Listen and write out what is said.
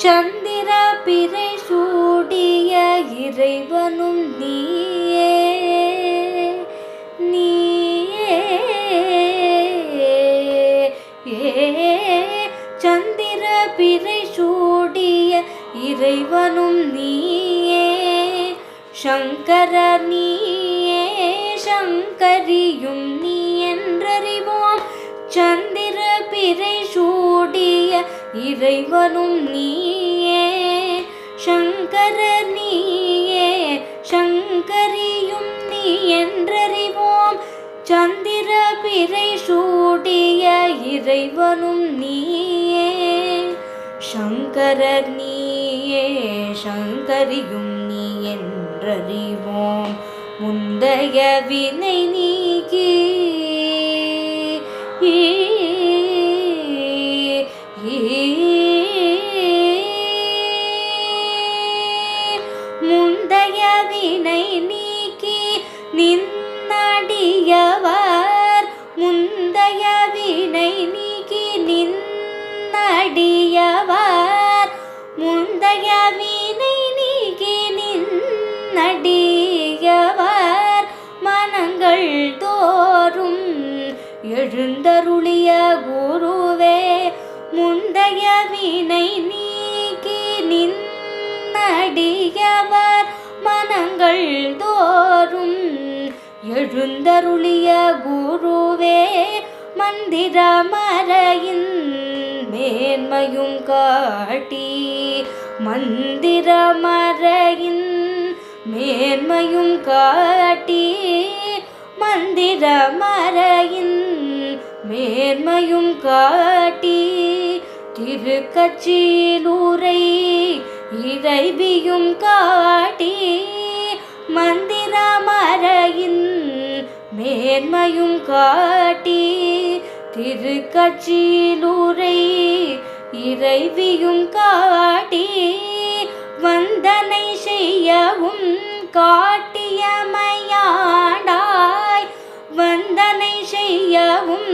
சந்திர பிறை சூடிய இறைவனும் நீயே நீயே சந்திர பிறை சூடிய இறைவனும் நீயே சங்கர நீயே சங்கரியும் நீ என்றறிவோம் சந்திர பிறை சூடிய இறைவனும் நீயே சங்கர நீயே சங்கரியும் நீ என்றறிவோம் சந்திர பிறை சூடிய இறைவனும் நீயே சங்கரர் நீயே சங்கரியும் நீ என்றறிவோம் முந்தைய வினை நீக்கி முந்தைய வினை நீக்கி நின்னடியவர் முந்தைய வினை நீக்கி நின்னடியவர் முந்தைய வினை நீக்கி நின்னடியவர் மனங்கள் தோறும் எழுந்தருளிய குருவே முந்தைய வினை நீக்கி நின்னடியவர் மனங்கள் தோறும் எழுந்தருளிய குருவே மந்திரமறையின் மேன்மையும் காட்டி மந்திரமறையின் மேன்மையும் காட்டி மந்திரமறையின் மேன்மையும் காட்டி திருக்கச்சிலூரை இறைவியும் காட்டி மந்திரமறையின் மேன்மையும் காட்டி திருக்கச்சிலூரை இறைவியும் காட்டி வந்தனை செய்யவும் காட்டியமையாண்டாய் வந்தனை செய்யவும்